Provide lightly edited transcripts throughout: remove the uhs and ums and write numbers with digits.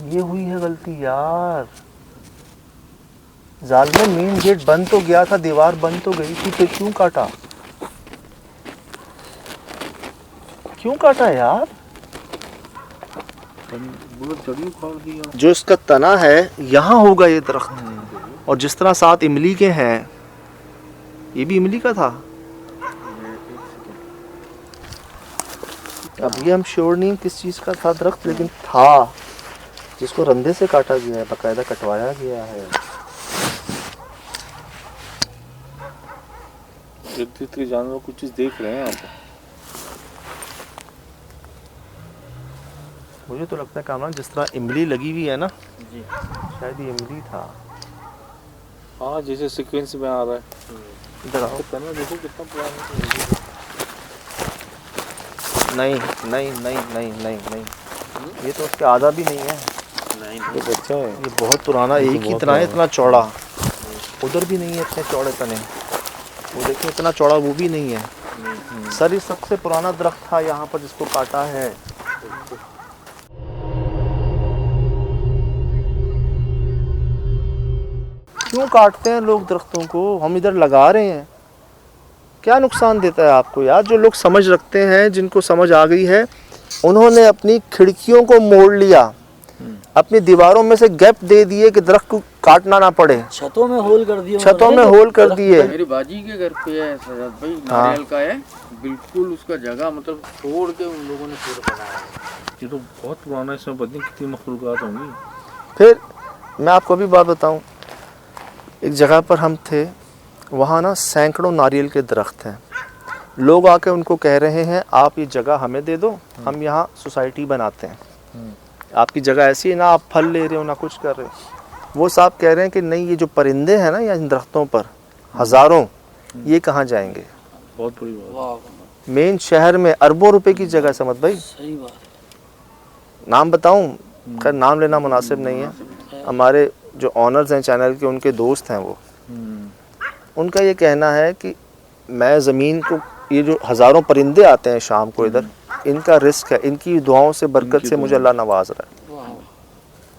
ये हुई है गलती यार। जालिम, मेन गेट बंद तो गया था, दीवार बंद तो गई थी, फिर क्यों काटा? क्यों काटा यार? जो इसका तना है यहाँ होगा ये दरख्त, और जिस तरह साथ इमली के हैं, ये भी इमली का था। अभी हम श्योर नहीं किस चीज़ का था दरख्त, लेकिन था, जिसको रंधे से काटा गया है, बाकायदा कटवाया गया है। जानवर कुछ चीज देख रहे हैं आप। मुझे तो लगता है कामरान, जिस तरह इमली लगी हुई है ना जी, शायद ये इमली था। हाँ, जैसे सीक्वेंस में आ रहा है। इधर आओ। तना देखो कितना पुराना। नहीं नहीं नहीं नहीं नहीं नहीं, ये तो उसके आधा भी नहीं है। नहीं, ये बच्चा है। ये बहुत पुराना, एक ही तना है, इतना चौड़ा। उधर भी नहीं है इतने चौड़े तने, वो देखिए इतना चौड़ा वो भी नहीं है। सर, ये सबसे पुराना दरख्त था यहाँ पर जिसको काटा है। क्यों काटते हैं लोग दरख्तों को? हम इधर लगा रहे हैं, क्या नुकसान देता है आपको यार? जो लोग समझ रखते हैं, जिनको समझ आ गई है, उन्होंने अपनी खिड़कियों को मोड़ लिया, अपनी दीवारों में से गैप दे दिए कि दरख्त को काटना ना पड़े। छतों में होल कर दिए, छतों में होल कर दिए। मेरी बाजी के घर पे है सजाद भाई, नारियल का है, बिल्कुल उसका जगह मतलब छोड़ के उन लोगों ने पूरा बनाया है। ये तो बहुत पुराना, इसमें पता नहीं कितनी मखलूक़ात होंगी। फिर मैं आपको भी बात बताऊं, एक जगह पर हम थे, वहाँ ना सैकड़ों नारियल के दरख्त हैं। लोग आके उनको कह रहे हैं आप ये जगह हमें दे दो, हम यहाँ सोसाइटी बनाते हैं, आपकी जगह ऐसी है ना, आप फल ले रहे हो ना कुछ कर रहे हो। वो साहब कह रहे हैं कि नहीं, ये जो परिंदे हैं ना यहाँ इन दरख्तों पर हज़ारों, ये कहाँ जाएंगे? बहुत बड़ी बात। मेन शहर में अरबों रुपए की जगह, समझ भाई। सही बात है। नाम बताऊं? खैर नाम लेना मुनासिब नहीं है। हमारे जो ऑनर्स हैं चैनल के, उनके दोस्त हैं वो, उनका ये कहना है कि मैं ज़मीन को, ये जो हज़ारों परिंदे आते हैं शाम को इधर, इनका रिस्क है, इनकी दुआओं से बरकत से मुझे अल्लाह नवाज रहा है।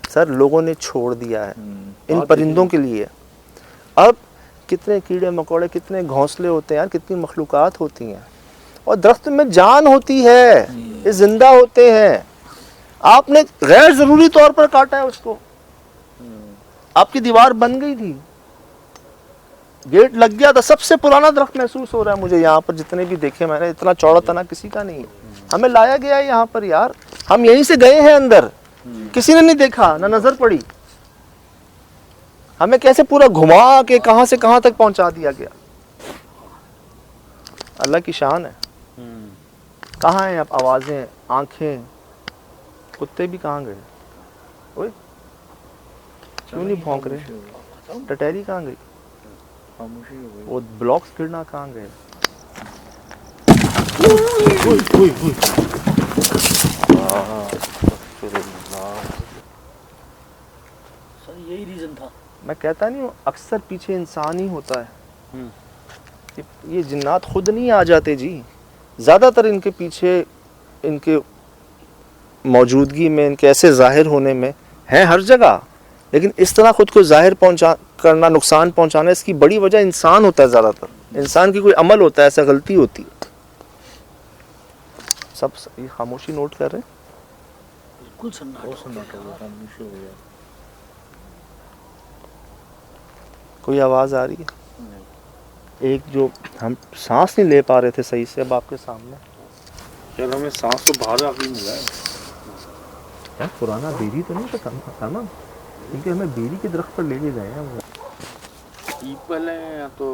सर, लोगों ने छोड़ दिया है इन परिंदों के लिए। अब कितने कीड़े मकोड़े, कितने घोंसले होते हैं यार, कितनी मखलूक़ात होती हैं, और दरख्त में जान होती है, ये जिंदा होते हैं। आपने गैर ज़रूरी तौर पर काटा है उसको। आपकी दीवार बन गई थी, गेट लग गया था, सबसे पुराना दरख्त महसूस हो रहा है मुझे यहाँ पर, जितने भी देखे मैंने, इतना चौड़ा तना किसी का नहीं है। हमें लाया गया है यहाँ पर यार, हम यहीं से गए हैं अंदर, किसी ने नहीं देखा, ना नजर पड़ी। हमें कैसे पूरा घुमा के कहां से कहां तक पहुंचा दिया गया। अल्लाह की शान है। कहाँ हैं अब आवाजें, आंखें? कुत्ते भी कहाँ गए? ओए, क्यों नहीं भौंक रहे? टटैरी कहाँ गई? वो ब्लॉक्स गिरना कहाँ गए? सर यही रीजन था। मैं कहता नहीं हूँ, अक्सर पीछे इंसान ही होता है। ये जिन्नात खुद नहीं आ जाते जी, ज़्यादातर इनके पीछे, इनके मौजूदगी में, इनके ऐसे ज़ाहिर होने में है हर जगह, लेकिन इस तरह खुद को ज़ाहिर करना, नुकसान पहुंचाना, इसकी बड़ी वजह इंसान होता है। ज़्यादातर इंसान की कोई अमल होता है, ऐसा गलती होती है। सब ये खामोशी नोट कर रहे हैं? बिल्कुल सन्नाटा। कोई आवाज़ आ रही है? एक जो हम सांस नहीं ले पा रहे थे सही से, अब आपके सामने। यार हमें सांस तो बाहर आके मिला है यार, पुराना बेरी तो नहीं था ना, क्योंकि हमें बेरी के दरख्त पर लेके गए हैं वो। पीपल है या तो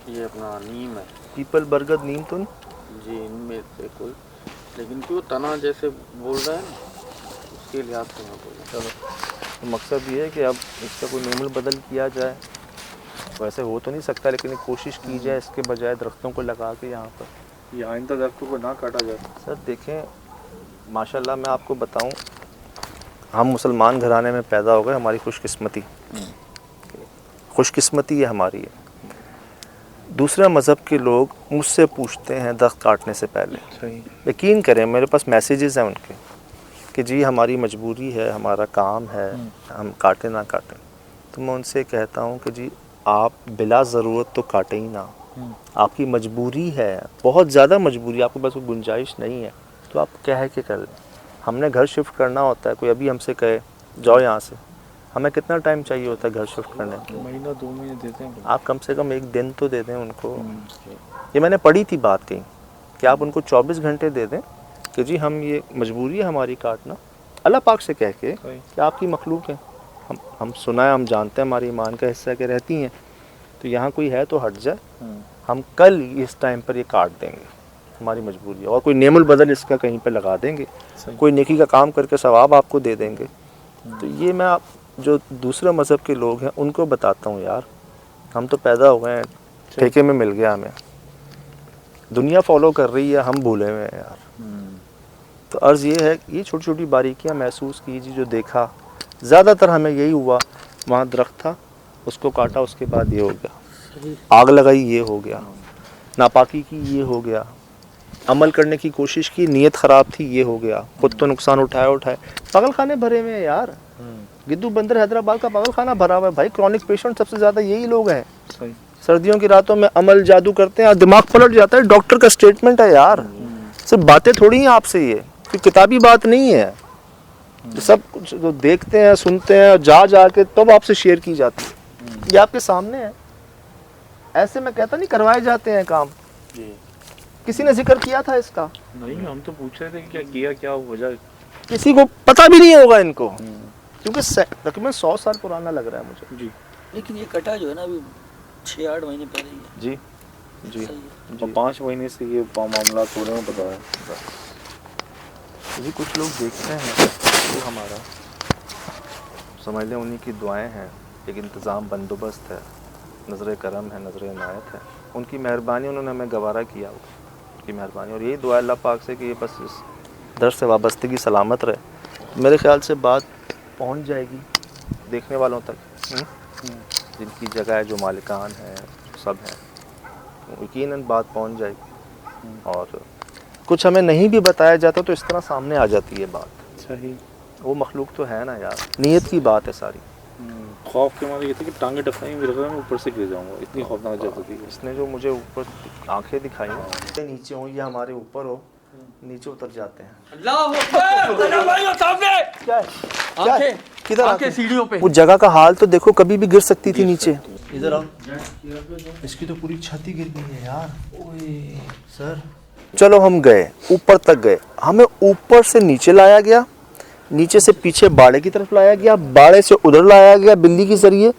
ये अपना नीम है? पीपल, बरगद, नीम तो नहीं जी, इनमें से कोई, लेकिन क्यों तना जैसे बोल रहा है ना, उसके लिहाज से मैं बोल रहा हूँ। चलो, तो मकसद ये है कि अब इसका कोई नेमल बदल किया जाए। वैसे हो तो नहीं सकता, लेकिन एक कोशिश की जाए, इसके बजाय दरख्तों को लगा के यहाँ पर। ये आइंदा दरख्तों को ना काटा जाए। सर देखें, माशाल्लाह मैं आपको बताऊं, हम मुसलमान घराने में पैदा हो गए, हमारी खुशकिस्मती है हमारी है। दूसरे मज़हब के लोग मुझसे पूछते हैं दरख्त काटने से पहले, यकीन करें मेरे पास मैसेजेस हैं उनके, कि जी हमारी मजबूरी है, हमारा काम है, हम काटें ना काटें, तो मैं उनसे कहता हूँ कि जी आप बिला ज़रूरत तो काटें ही ना। आपकी मजबूरी है, बहुत ज़्यादा मजबूरी, आपके पास कोई गुंजाइश नहीं है तो आप कह के कर लें। हमने घर शिफ्ट करना होता है, कोई अभी हमसे कहे जाओ यहाँ से, हमें कितना टाइम चाहिए होता है घर शिफ्ट करने के? महीना 2 महीने देते हैं। आप कम से कम 1 दिन तो दे दें उनको। ये मैंने पढ़ी थी बात कहीं कि आप उनको 24 घंटे दे दें कि जी हम ये मजबूरी है हमारी काटना, अल्लाह पाक से कह के कि आपकी मखलूक है, हम सुना है, हम जानते हैं, हमारी ईमान का हिस्सा के रहती हैं, तो यहाँ कोई है तो हट जाए, हम कल इस टाइम पर ये काट देंगे, हमारी मजबूरी है, और कोई नेमुल बदल इसका कहीं पे लगा देंगे, कोई नेकी का काम करके सवाब आपको दे देंगे। तो ये मैं आप जो दूसरे मज़हब के लोग हैं उनको बताता हूँ, यार हम तो पैदा हो गए हैं, ठेके में मिल गया हमें, दुनिया फॉलो कर रही है, हम भूले हुए हैं यार। तो अर्ज़ ये है, ये छोटी छोटी बारीकियाँ महसूस कीजिए जो देखा, ज़्यादातर हमें यही हुआ, वहाँ दरख्त था उसको काटा, उसके बाद ये हो गया, आग लगाई ये हो गया, नापाकी की ये हो गया, अमल करने की कोशिश की, नीयत ख़राब थी ये हो गया, खुद तो नुकसान उठाए, पागल खाने भरे हुए हैं यार। गिद्दू बंदर हैदराबाद का पागल खाना भरा हुआ है भाई, क्रॉनिक पेशेंट सबसे ज़्यादा यही लोग हैं। सर्दियों की रातों में अमल जादू करते हैं और दिमाग पलट जाता है, डॉक्टर का स्टेटमेंट है यार, सिर्फ बातें थोड़ी हैं आपसे, ये कोई किताबी बात नहीं है, सब कुछ जो देखते हैं सुनते हैं जा के तब आपसे शेयर की जाती है, ये आपके सामने है। ऐसे मैं कहता नहीं करवाए जाते हैं काम, किसी ने जिक्र किया था इसका? नहीं, हम तो पूछ रहे थे कि क्या किया, क्या वजह, किसी को पता भी नहीं होगा इनको, क्योंकि तकरीबन 100 साल पुराना लग रहा है मुझे जी। लेकिन ये कटा जो है ना अभी 6-8 महीने पहले ही है। जी सही है। और 5 महीने से ये मामला थोड़े में पता है जी। कुछ लोग देखते हैं तो हमारा समझ लें उन्हीं की दुआएं हैं, एक इंतज़ाम बंदोबस्त है, नज़र करम है, नज़र इनायत है, उनकी मेहरबानी, उन्होंने हमें गवारा किया, उनकी मेहरबानी। और यही दुआ अल्लाह पाक से कि ये बस इस दर से वाबस्तगी सलामत रहे। मेरे ख्याल से बात पहुंच जाएगी देखने वालों तक, जिनकी जगह है, जो मालिकान हैं, सब हैं, यकीनन बात पहुंच जाएगी। और कुछ हमें नहीं भी बताया जाता तो इस तरह सामने आ जाती है बात। सही, वो मखलूक तो है ना यार, नीयत की बात है सारी। खौफ के मारे ये था कि टांगे टकराई, मेरे ख्याल में ऊपर से गिर जाऊंगा, इतनी खौफनाक जगह थी। इसने जो मुझे ऊपर आंखें दिखाई, नीचे हो या हमारे ऊपर हो, नीचे उतर जाते हैं। किधर आंखें? सीढ़ियों पे। वो जगह का हाल तो देखो, कभी भी गिर सकती थी नीचे। इधर आओ, इसकी तो पूरी छत ही गिर गई है यार। ओए सर, चलो हम गए ऊपर तक गए, हमें ऊपर से नीचे लाया गया, नीचे से पीछे बाड़े की तरफ लाया गया, बाड़े से उधर लाया गया बिल्ली के जरिए,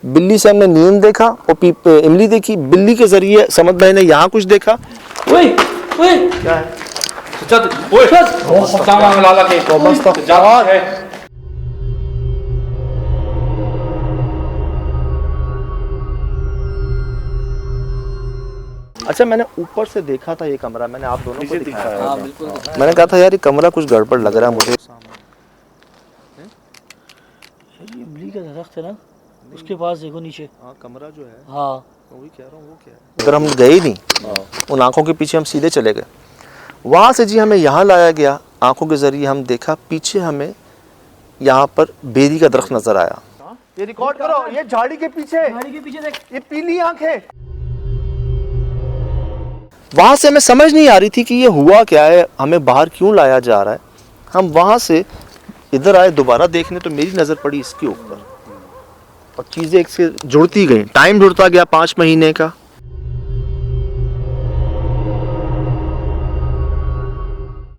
बिल्ली से हमने नीम देखा और इमली देखी, बिल्ली के जरिए समद भाई ने यहाँ कुछ देखा। क्या है? अच्छा, मैंने ऊपर से देखा था ये कमरा, मैंने आप दोनों को दिखाया। हाँ बिल्कुल। मैंने कहा था यार ये कमरा कुछ गड़बड़ लग रहा है मुझे। ये इमली का दरख्त है ना, उसके पास देखो नीचे। हाँ, कमरा जो है, हाँ वही कह रहा हूँ, वो क्या है। अगर हम गए ही नहीं, उन आंखों के पीछे हम सीधे चले गए, वहाँ से जी हमें यहाँ लाया गया, आंखों के जरिए हम देखा, पीछे हमें यहाँ पर बेरी का दरख्त नजर आया। ये रिकॉर्ड करो, ये झाड़ी के पीछे देख, ये पीली आंखें। वहाँ से हमें समझ नहीं आ रही थी कि ये हुआ क्या है, हमें बाहर क्यों लाया जा रहा है। हम वहाँ से इधर आए दोबारा देखने, तो मेरी नज़र पड़ी इसके ऊपर और चीज़ें एक से जुड़ती गई, टाइम जुड़ता गया 5 महीने का।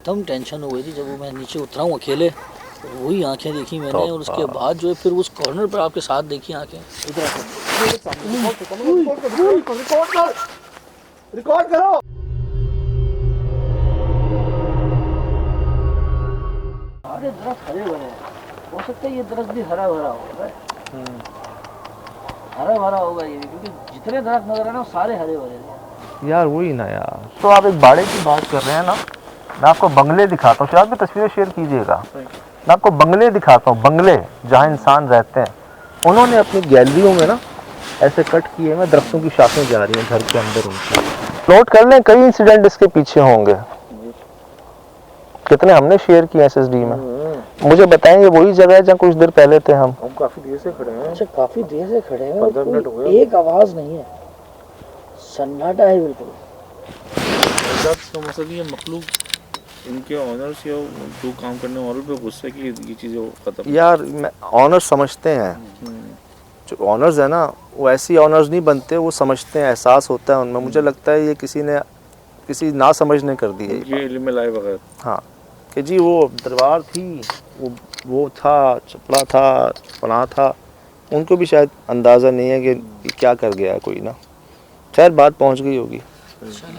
तब टेंशन हो गई थी जब मैं नीचे उतरा हूँ अकेले, वही आंखें देखी मैंने, और उसके बाद जो है फिर उस कॉर्नर पर आपके साथ देखी आंखें। रिकॉर्ड करो। सारे दरख्त हरे भरे हैं, हो सकता है ये दरख्त भी हरा भरा होगा, हरा भरा होगा ये, क्योंकि जितने दरख्त नजर आ रहे हैं सारे हरे भरे हैं यार। वही ना यार, तो आप एक बाड़े की बात कर रहे हैं ना, मैं आपको बंगले दिखाता हूँ, शायद में तस्वीरें शेयर कीजिएगा, मैं आपको बंगले दिखाता हूँ, बंगले जहाँ इंसान रहते हैं, उन्होंने अपनी गैलरियों में ना ऐसे कट किए हैं, दरख्तों की शाखें जा रही हैं घर के अंदर उनकी। नोट कर लें, कई इंसिडेंट इसके पीछे होंगे, कितने हमने शेयर किए SSD में। मुझे बताएं ये वही जगह है जहाँ कुछ देर पहले थे हम? हम काफी देर से खड़े हैं। अच्छा काफी देर से खड़े हैं और 15 मिनट हो कोई गए। एक आवाज नहीं है, सन्नाटा है बिल्कुल। तो मसला ये मखलूक इनके ऑनर्स या जो काम करने वालों पे गुस्सा कि ये चीज़ें खत्म। यार ऑनर समझते हैं, जो ऑनर्स है ना वो ऐसी ऑनर्स नहीं बनते, वो समझते हैं, एहसास होता है उनमें। मुझे लगता है ये किसी ना समझने कर दी है ये इल्म लाए बगैर। हाँ कि जी वो दरबार थी, वो था, चपड़ा था, फलां था, उनको भी शायद अंदाज़ा नहीं है कि क्या कर गया है कोई ना। खैर बात पहुंच गई होगी। चलो।